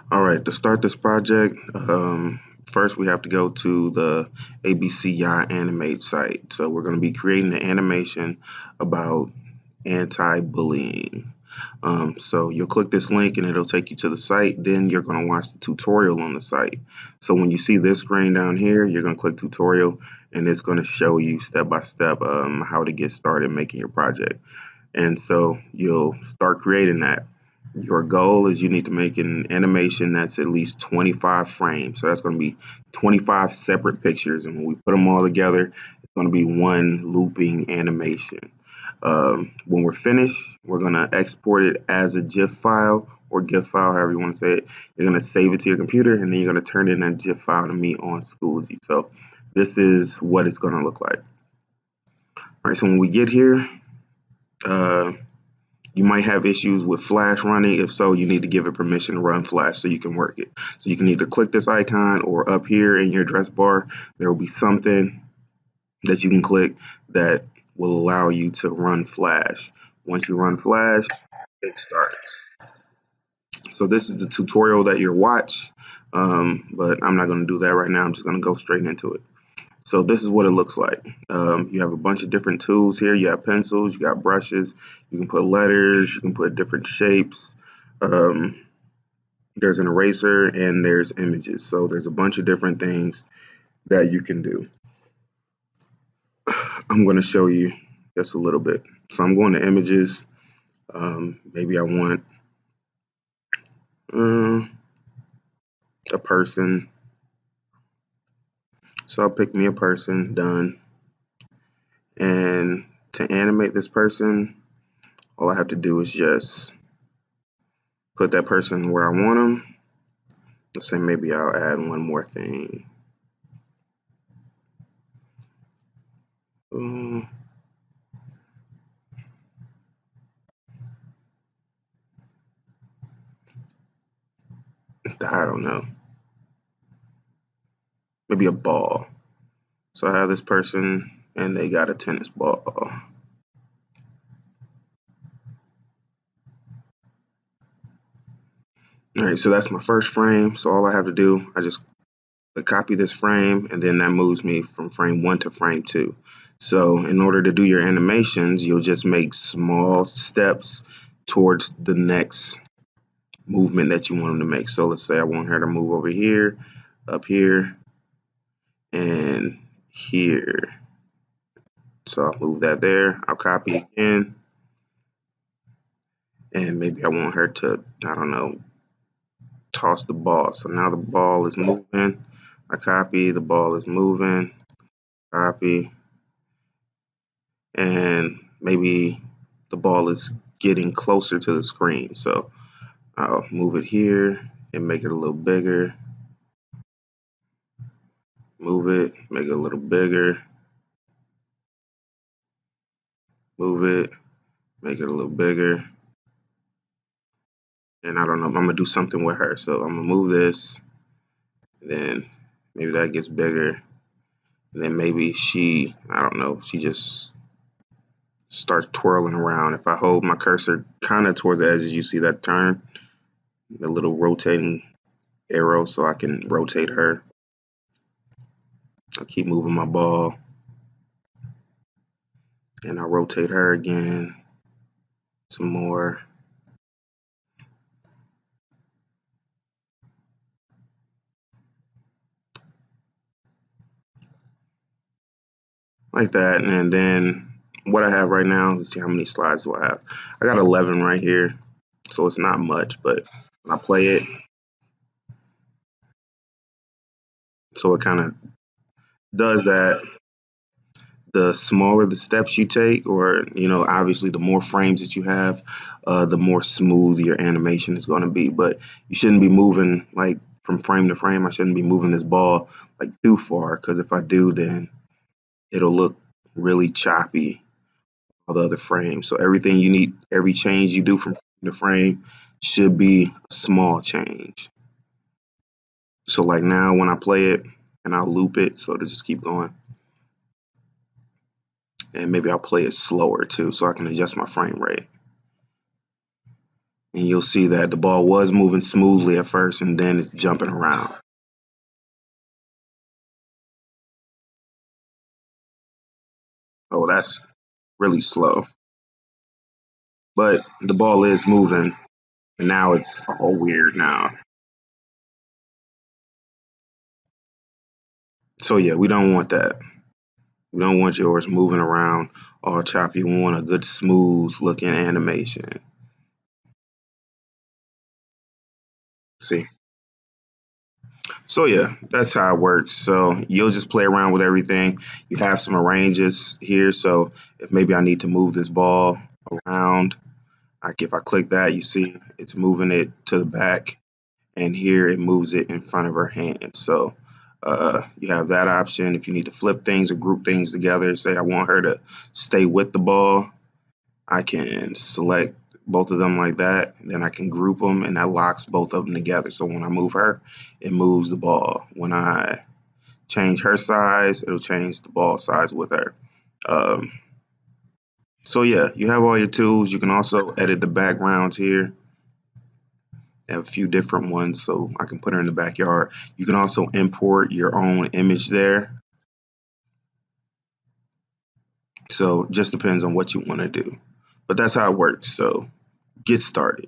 All right, to start this project, first we have to go to the ABCYA Animate site. So we're going to be creating an animation about anti-bullying. So you'll click this link and it'll take you to the site. Then you're going to watch the tutorial on the site. So when you see this screen down here, you're going to click tutorial and it's going to show you step by step how to get started making your project. And so you'll start creating that. Your goal is you need to make an animation that's at least 25 frames. So that's going to be 25 separate pictures. And when we put them all together, it's going to be one looping animation. When we're finished, we're going to export it as a GIF file or GIF file, however you want to say it. You're going to save it to your computer and then you're going to turn in that GIF file to me on Schoology. So this is what it's going to look like. All right, so when we get here, you might have issues with Flash running. If so, you need to give it permission to run Flash so you can work it. So you can either click this icon or up here in your address bar, there will be something that you can click that will allow you to run Flash. Once you run Flash, it starts. So this is the tutorial that you'll watch, but I'm not going to do that right now. I'm just going to go straight into it. So this is what it looks like. You have a bunch of different tools here. You have pencils, you got brushes, you can put letters, you can put different shapes. There's an eraser and there's images. So there's a bunch of different things that you can do. I'm going to show you just a little bit. So I'm going to images. Maybe I want a person. So I'll pick me a person, done. And to animate this person, all I have to do is just put that person where I want them. Let's say maybe I'll add one more thing. I don't know. Maybe a ball. So I have this person and they got a tennis ball. All right, so that's my first frame. So all I have to do, I just copy this frame and then that moves me from frame 1 to frame 2. So in order to do your animations, you'll just make small steps towards the next movement that you want them to make. So let's say I want her to move over here, up here, and here. So I'll move that there. I'll copy again. And maybe I want her to, I don't know, toss the ball. So now the ball is moving. I copy, the ball is moving, copy, and maybe the ball is getting closer to the screen. So I'll move it here and make it a little bigger. Move it, make it a little bigger. Move it, make it a little bigger. And I don't know, I'm gonna do something with her. So I'm gonna move this, then maybe that gets bigger. And then maybe she, I don't know, she just starts twirling around. If I hold my cursor kind of towards the edges, you see that turn, the little rotating arrow, so I can rotate her. I'll keep moving my ball. And I'll rotate her again, some more. Like that. And then what I have right now, let's see how many slides do I have. I got 11 right here, so it's not much, but when I play it, so it kind of does that. The smaller the steps you take, or obviously the more frames that you have, the more smooth your animation is going to be. But you shouldn't be moving like from frame to frame. I shouldn't be moving this ball like too far, because if I do, then it'll look really choppy on the other frame. So everything you need, every change you do from frame to frame should be a small change. So like now when I play it, and I'll loop it so to just keep going. And maybe I'll play it slower too, so I can adjust my frame rate. and you'll see that the ball was moving smoothly at first and then it's jumping around. Oh, that's really slow. But the ball is moving, and now it's all weird now. So yeah, we don't want that. We don't want yours moving around all choppy. We want a good smooth looking animation. See? So yeah, that's how it works. So you'll just play around with everything. You have some arranges here. So if maybe I need to move this ball around, like if I click that, you see it's moving it to the back, and here it moves it in front of her hand. So you have that option. If you need to flip things or group things together, say I want her to stay with the ball, I can select both of them like that. And then I can group them, and that locks both of them together. So when I move her, it moves the ball. When I change her size, it'll change the ball size with her. Um, so yeah, you have all your tools. You can also edit the backgrounds here. I have a few different ones, so I can put her in the backyard. You can also import your own image there. So just depends on what you want to do. But that's how it works. So get started.